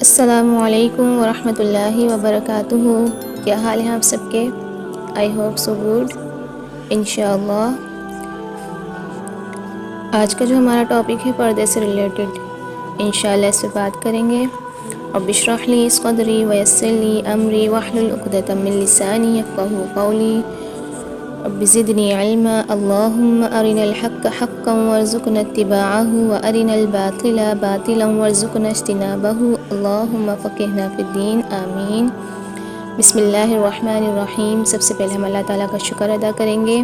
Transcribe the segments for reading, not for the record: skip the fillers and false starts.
السلام علیکم ورحمۃ اللہ وبرکاتہ۔ کیا حال ہیں آپ سب کے؟ آئی ہوپ سو گڈ انشاءاللہ۔ آج کا جو ہمارا ٹاپک ہے پردے سے ریلیٹڈ، انشاءاللہ اس پہ بات کریں گے۔ رب اشرح لی صدری ویسر لی امری واحلل عقدۃ من لسانی یفقہوا قولی رب زدنی علما اللہم ارنا الحق حقا وارزقنا اتباعہ وارنا الباطل باطلا وارزقنا اجتنابہ اللہم فقہنا فی الدین آمین۔ بسم اللہ الرحمن الرحیم۔ سب سے پہلے ہم اللہ تعالیٰ کا شکر ادا کریں گے۔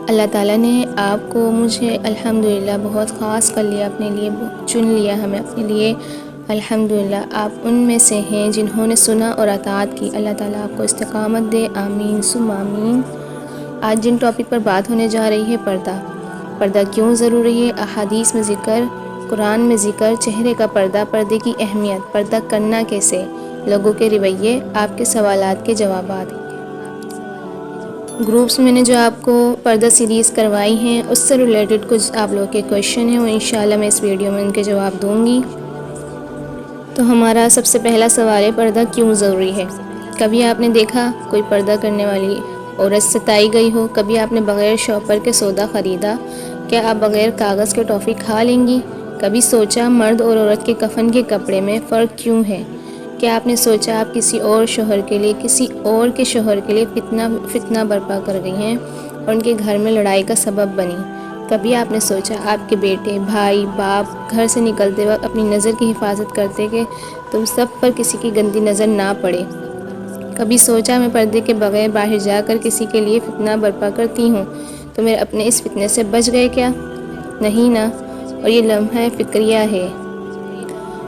اللہ تعالیٰ نے آپ کو مجھے الحمدللہ بہت خاص کر لیا، اپنے لیے چن لیا ہمیں اپنے لیے۔ الحمدللہ آپ ان میں سے ہیں جنہوں نے سنا اور اطاعت کی۔ اللہ تعالیٰ آپ کو استقامت دے، آمین ثم آمین۔ آج جن ٹاپک پر بات ہونے جا رہی ہے پردہ کیوں ضروری ہے، احادیث میں ذکر، قرآن میں ذکر، چہرے کا پردے کی اہمیت، پردہ کرنا کیسے، لوگوں کے رویے، آپ کے سوالات کے جوابات۔ گروپس میں نے جو آپ کو پردہ سیریز کروائی ہیں اس سے ریلیٹڈ کچھ آپ لوگوں کے کویشچن ہیں، وہ انشاءاللہ میں اس ویڈیو میں ان کے جواب دوں گی۔ تو ہمارا سب سے پہلا سوال ہے، پردہ کیوں ضروری ہے؟ کبھی آپ نے دیکھا کوئی پردہ کرنے والی عورت ستائی گئی ہو؟ کبھی آپ نے بغیر شاپر کے سودا خریدا؟ کیا آپ بغیر کاغذ کے ٹافی کھا لیں گی؟ کبھی سوچا مرد اور عورت کے کفن کے کپڑے میں فرق کیوں ہے؟ کیا آپ نے سوچا آپ کسی اور شوہر کے لیے، کسی اور کے شوہر کے لیے فتنہ برپا کر گئی ہیں اور ان کے گھر میں لڑائی کا سبب بنی؟ کبھی آپ نے سوچا آپ کے بیٹے، بھائی، باپ گھر سے نکلتے وقت اپنی نظر کی حفاظت کرتے کہ تم سب پر کسی کی گندی نظر نہ پڑے؟ کبھی سوچا میں پردے کے بغیر باہر جا کر کسی کے لیے فتنہ برپا کرتی ہوں تو میرے اپنے اس فتنے سے بچ گئے کیا؟ نہیں نا۔ اور یہ لمحہ فکریہ ہے۔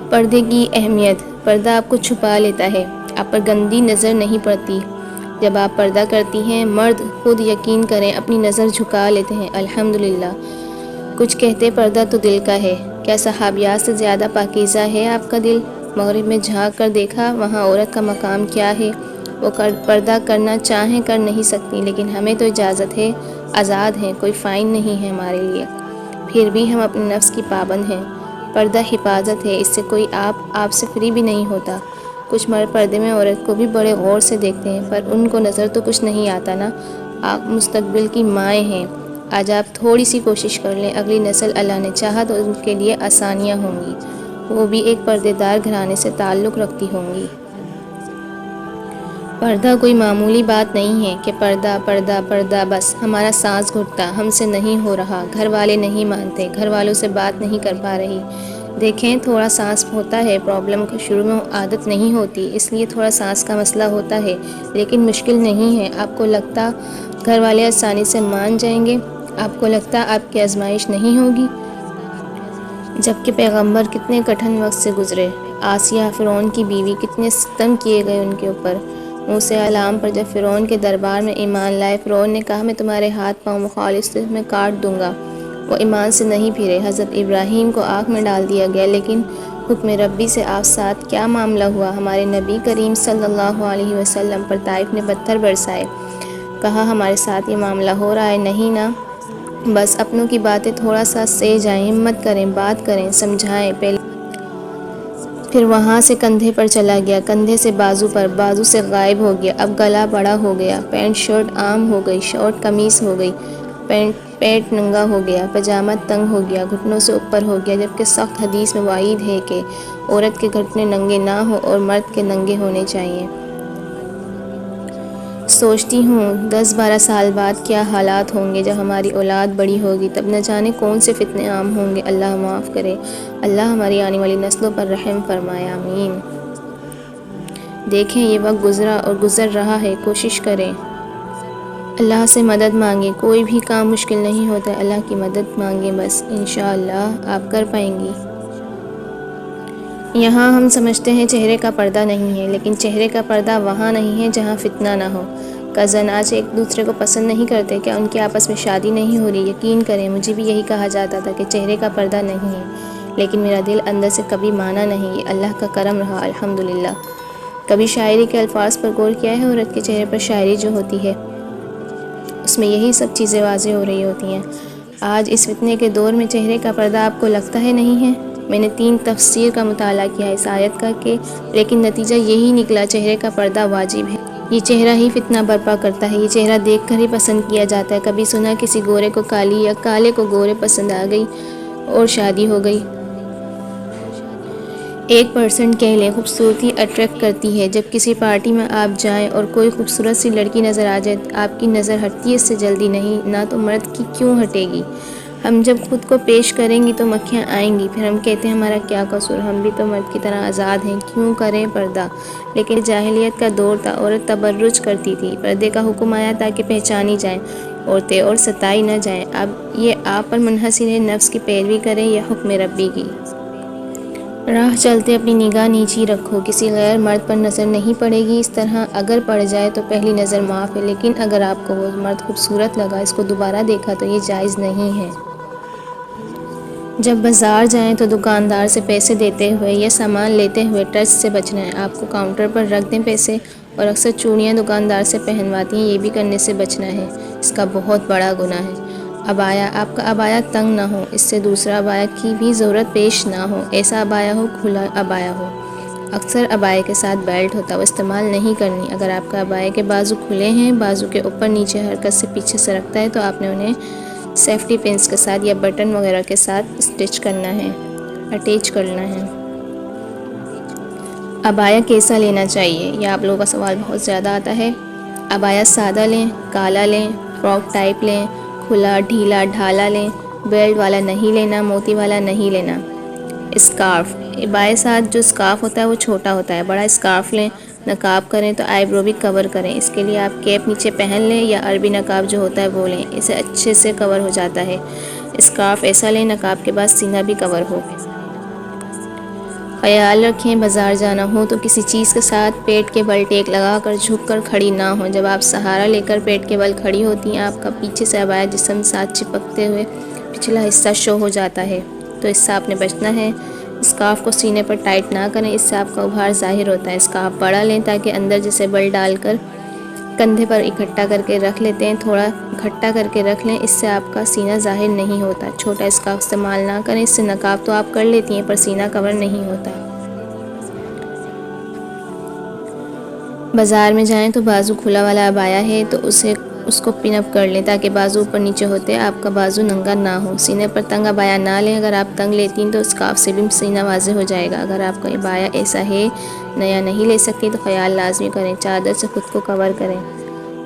پردے کی اہمیت، پردہ آپ کو چھپا لیتا ہے، آپ پر گندی نظر نہیں پڑتی۔ جب آپ پردہ کرتی ہیں، مرد خود یقین کریں اپنی نظر جھکا لیتے ہیں، الحمدللہ۔ کچھ کہتے پردہ تو دل کا ہے، کیا صحابیات سے زیادہ پاکیزہ ہے آپ کا دل؟ مغرب میں جھانک کر دیکھا وہاں عورت کا مقام کیا ہے؟ وہ پردہ کرنا چاہیں کر نہیں سکتی، لیکن ہمیں تو اجازت ہے، آزاد ہیں، کوئی فائن نہیں ہے ہمارے لیے، پھر بھی ہم اپنے نفس کی پابند ہیں۔ پردہ حفاظت ہے، اس سے کوئی آپ سے فری بھی نہیں ہوتا۔ کچھ مرد پردے میں عورت کو بھی بڑے غور سے دیکھتے ہیں، پر ان کو نظر تو کچھ نہیں آتا نا۔ آپ مستقبل کی مائیں ہیں، آج آپ تھوڑی سی کوشش کر لیں، اگلی نسل اللہ نے چاہا تو ان کے لیے آسانیاں ہوں گی، وہ بھی ایک پردے دار گھرانے سے تعلق رکھتی ہوں گی۔ پردہ کوئی معمولی بات نہیں ہے کہ پردہ بس ہمارا سانس گھٹتا، ہم سے نہیں ہو رہا، گھر والے نہیں مانتے، گھر والوں سے بات نہیں کر پا رہی۔ دیکھیں تھوڑا سانس ہوتا ہے، پرابلم کو شروع میں عادت نہیں ہوتی، اس لیے تھوڑا سانس کا مسئلہ ہوتا ہے، لیکن مشکل نہیں ہے۔ آپ کو لگتا گھر والے آسانی سے مان جائیں گے؟ آپ کو لگتا آپ کی آزمائش نہیں ہوگی؟ جبکہ پیغمبر کتنے کٹھن وقت سے گزرے، آسیہ فرعون کی بیوی، کتنے ستم کیے گئے ان کے اوپر۔ موسیٰ علیہ السلام پر جب فرعون کے دربار میں ایمان لائے، فرعون نے کہا میں تمہارے ہاتھ پاؤں مخالف سے میں کاٹ دوں گا، وہ ایمان سے نہیں پھرے۔ حضرت ابراہیم کو آگ میں ڈال دیا گیا، لیکن حکم ربی سے آپ ساتھ کیا معاملہ ہوا؟ ہمارے نبی کریم صلی اللہ علیہ وسلم پر طائف نے پتھر برسائے، کہا ہمارے ساتھ یہ معاملہ ہو رہا ہے، نہیں نا۔ بس اپنوں کی باتیں تھوڑا سا سہ جائیں، ہمت کریں، بات کریں، سمجھائیں۔ پھر وہاں سے کندھے پر چلا گیا، کندھے سے بازو پر، بازو سے غائب ہو گیا، اب گلا بڑا ہو گیا، پینٹ شرٹ عام ہو گئی، شارٹ قمیص ہو گئی، پیٹ ننگا ہو گیا، پاجامہ تنگ ہو گیا، گھٹنوں سے اوپر ہو گیا، جبکہ سخت حدیث میں وعید ہے کہ عورت کے گھٹنے ننگے نہ ہوں اور مرد کے ننگے ہونے چاہیے۔ سوچتی ہوں 10-12 سال بعد کیا حالات ہوں گے، جب ہماری اولاد بڑی ہوگی، تب نہ جانے کون سے فتنے عام ہوں گے۔ اللہ معاف کرے، اللہ ہماری آنے والی نسلوں پر رحم فرمائے، آمین۔ دیکھیں یہ وقت گزرا اور گزر رہا ہے، کوشش کریں، اللہ سے مدد مانگیں، کوئی بھی کام مشکل نہیں ہوتا، اللہ کی مدد مانگیں، بس انشاءاللہ آپ کر پائیں گی۔ یہاں ہم سمجھتے ہیں چہرے کا پردہ نہیں ہے، لیکن چہرے کا پردہ وہاں نہیں ہے جہاں فتنہ نہ ہو۔ کزن آج ایک دوسرے کو پسند نہیں کرتے، کیا ان کی آپس میں شادی نہیں ہو رہی؟ یقین کریں مجھے بھی یہی کہا جاتا تھا کہ چہرے کا پردہ نہیں ہے، لیکن میرا دل اندر سے کبھی مانا نہیں، یہ اللہ کا کرم رہا، الحمدللہ۔ کبھی شاعری کے الفاظ پر غور کیا ہے؟ عورت کے چہرے پر شاعری جو ہوتی ہے اس میں یہی سب چیزیں واضح ہو رہی ہوتی ہیں۔ آج اس فتنے کے دور میں چہرے کا پردہ آپ کو لگتا ہے نہیں ہے؟ میں نے 3 تفسیر کا مطالعہ کیا اس آیت کا کہ لیکن نتیجہ یہی نکلا چہرے کا پردہ واجب ہے۔ یہ چہرہ ہی فتنہ برپا کرتا ہے، یہ چہرہ دیکھ کر ہی پسند کیا جاتا ہے۔ کبھی سنا کسی گورے کو کالی یا کالے کو گورے پسند آ گئی اور شادی ہو گئی۔ 1% کہہ لیں خوبصورتی اٹریکٹ کرتی ہے۔ جب کسی پارٹی میں آپ جائیں اور کوئی خوبصورت سی لڑکی نظر آ جائے آپ کی نظر ہٹتی ہے اس سے جلدی نہیں، نہ تو مرد کی کیوں ہٹے گی۔ ہم جب خود کو پیش کریں گی تو مکھیاں آئیں گی، پھر ہم کہتے ہیں ہمارا کیا قصور، ہم بھی تو مرد کی طرح آزاد ہیں، کیوں کریں پردہ۔ لیکن جاہلیت کا دور تھا، عورت تبرج کرتی تھی، پردے کا حکم آیا تاکہ پہچانی جائیں عورتیں اور ستائی نہ جائیں۔ اب یہ آپ پر منحصر ہے، نفس کی پیروی کریں یا حکم ربی کی۔ راہ چلتے اپنی نگاہ نیچی رکھو، کسی غیر مرد پر نظر نہیں پڑے گی۔ اس طرح اگر پڑ جائے تو پہلی نظر معاف ہے، لیکن اگر آپ کو وہ مرد خوبصورت لگا، اس کو دوبارہ دیکھا تو یہ جائز نہیں ہے۔ جب بازار جائیں تو دکاندار سے پیسے دیتے ہوئے یا سامان لیتے ہوئے ٹچ سے بچنا ہے۔ آپ کو کاؤنٹر پر رکھ دیں پیسے اور اکثر چوڑیاں دکاندار سے پہنواتی ہیں، یہ بھی کرنے سے بچنا ہے، اس کا بہت بڑا گناہ ہے۔ عبایا، آپ کا عبایا تنگ نہ ہو، اس سے دوسرا عبایا کی بھی ضرورت پیش نہ ہو، ایسا عبایا ہو کھلا عبایا ہو۔ اکثر عبایا کے ساتھ بیلٹ ہوتا ہے، وہ استعمال نہیں کرنی۔ اگر آپ کا عبایا کے بازو کھلے ہیں، بازو کے اوپر نیچے حرکت سے پیچھے سرکتا ہے تو آپ نے انہیں سیفٹی پنس کے ساتھ یا بٹن وغیرہ کے ساتھ اٹیچ کرنا ہے۔ عبایا کیسا لینا چاہیے، یہ آپ لوگوں کا سوال بہت زیادہ آتا ہے۔ عبایا سادہ لیں، کالا لیں، فراک ٹائپ لیں، کھلا ڈھیلا ڈھالا لیں، بیلٹ والا نہیں لینا، موتی والا نہیں لینا۔ اسکارف، عبایا ساتھ جو اسکارف ہوتا ہے وہ چھوٹا ہوتا ہے، بڑا اسکارف لیں۔ نقاب کریں تو آئی برو بھی کور کریں، اس کے لیے آپ کیپ نیچے پہن لیں یا عربی نقاب جو ہوتا ہے وہ لیں، اسے اچھے سے کور ہو جاتا ہے۔ اسکارف ایسا لیں نقاب کے بعد سینہ بھی کور ہو۔ خیال رکھیں بازار جانا ہو تو کسی چیز کے ساتھ پیٹ کے بل ٹیک لگا کر جھک کر کھڑی نہ ہوں۔ جب آپ سہارا لے کر پیٹ کے بل کھڑی ہوتی ہیں آپ کا پیچھے سے عبایا جسم ساتھ چپکتے ہوئے پچھلا حصہ شو ہو جاتا ہے، تو اس سے آپ نے بچنا ہے۔ اسکارف کو سینے پر ٹائٹ نہ کریں، اس سے آپ کا ابھار ظاہر ہوتا ہے۔ اسکارف بڑا لیں تاکہ اندر جسے بل ڈال کر کندھے پر اکٹھا کر کے رکھ لیتے ہیں تھوڑا گھٹا کر کے رکھ لیں، اس سے آپ کا سینہ ظاہر نہیں ہوتا۔ چھوٹا اسکارف استعمال نہ کریں، اس سے نقاب تو آپ کر لیتی ہیں پر سینہ کور نہیں ہوتا۔ بازار میں جائیں تو بازو کھلا والا عبایا ہے تو اس کو پن اپ کر لیں تاکہ بازو اوپر نیچے ہوتے آپ کا بازو ننگا نہ ہو۔ سینے پر تنگ عبایا نہ لیں، اگر آپ تنگ لیتی ہیں تو اسکارف سے بھی سینہ واضح ہو جائے گا۔ اگر آپ کا عبایا ایسا ہے نیا نہیں لے سکتی تو خیال لازمی کریں، چادر سے خود کو کور کریں۔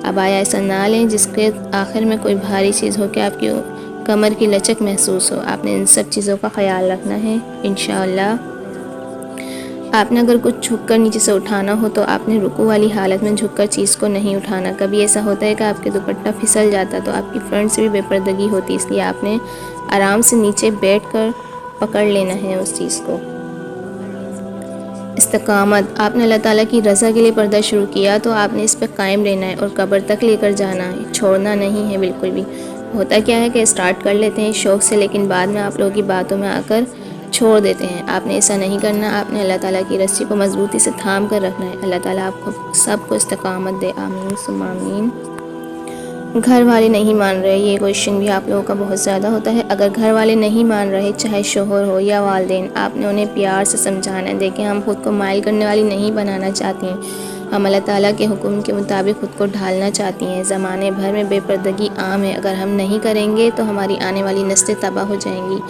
عبایا ایسا نہ لیں جس کے آخر میں کوئی بھاری چیز ہو کہ آپ کی کمر کی لچک محسوس ہو۔ آپ نے ان سب چیزوں کا خیال رکھنا ہے انشاءاللہ۔ آپ نے اگر کچھ جھک کر نیچے سے اٹھانا ہو تو آپ نے رکوع والی حالت میں جھک کر چیز کو نہیں اٹھانا۔ کبھی ایسا ہوتا ہے کہ آپ کے دوپٹہ پھسل جاتا تو آپ کی فرنٹ سے بھی بے پردگی ہوتی، اس لیے آپ نے آرام سے نیچے بیٹھ کر پکڑ لینا ہے اس چیز کو۔ استقامت، آپ نے اللہ تعالیٰ کی رضا کے لیے پردہ شروع کیا تو آپ نے اس پہ قائم رہنا ہے اور قبر تک لے کر جانا ہے، چھوڑنا نہیں ہے بالکل بھی۔ ہوتا کیا ہے کہ اسٹارٹ کر لیتے ہیں شوق سے لیکن بعد میں آپ لوگوں کی باتوں میں آ کر چھوڑ دیتے ہیں۔ آپ نے ایسا نہیں کرنا، آپ نے اللہ تعالیٰ کی رسی کو مضبوطی سے تھام کر رکھنا ہے۔ اللہ تعالیٰ آپ کو سب کو استقامت دے، آمین ثم آمین۔ گھر والے نہیں مان رہے، یہ کویشچن بھی آپ لوگوں کا بہت زیادہ ہوتا ہے۔ اگر گھر والے نہیں مان رہے، چاہے شوہر ہو یا والدین، آپ نے انہیں پیار سے سمجھانا ہے۔ دیکھیں ہم خود کو مائل کرنے والی نہیں بنانا چاہتی ہیں، ہم اللہ تعالیٰ کے حکم کے مطابق خود کو ڈھالنا چاہتی ہیں۔ زمانے بھر میں بے پردگی عام ہے، اگر ہم نہیں کریں گے تو ہماری آنے والی نسلیں تباہ ہو جائیں گی۔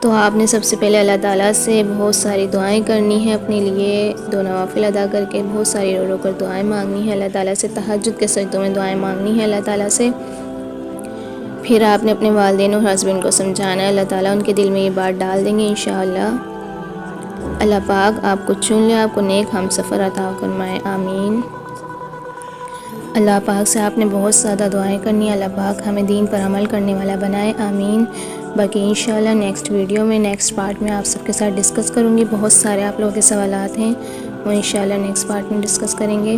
تو آپ نے سب سے پہلے اللہ تعالیٰ سے بہت ساری دعائیں کرنی ہیں، اپنے لیے 2 نوافل ادا کر کے بہت ساری رو رو کر دعائیں مانگنی ہے اللہ تعالیٰ سے، تہجد کے سجدوں میں دعائیں مانگنی ہے اللہ تعالیٰ سے۔ پھر آپ نے اپنے والدین اور ہسبینڈ کو سمجھانا ہے، اللہ تعالیٰ ان کے دل میں یہ بات ڈال دیں گے انشاءاللہ۔ اللہ پاک آپ کو چن لے، آپ کو نیک ہم سفر عطا فرمائے، آمین۔ اللہ پاک سے آپ نے بہت زیادہ دعائیں کرنی ہیں، اللہ پاک ہمیں دین پر عمل کرنے والا بنائے، آمین۔ باقی انشاءاللہ نیکسٹ ویڈیو میں نیکسٹ پارٹ میں آپ سب کے ساتھ ڈسکس کروں گی۔ بہت سارے آپ لوگوں کے سوالات ہیں، وہ انشاءاللہ نیکسٹ پارٹ میں ڈسکس کریں گے۔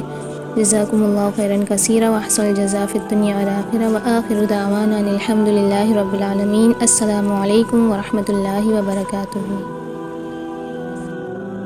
جزاکم اللہ خیرا کثیرا واحسن الجزاء فی الدنیا والآخرہ، وآخر دعوانا الحمد للہ رب العالمین۔ السلام علیکم ورحمۃ اللہ وبرکاتہ۔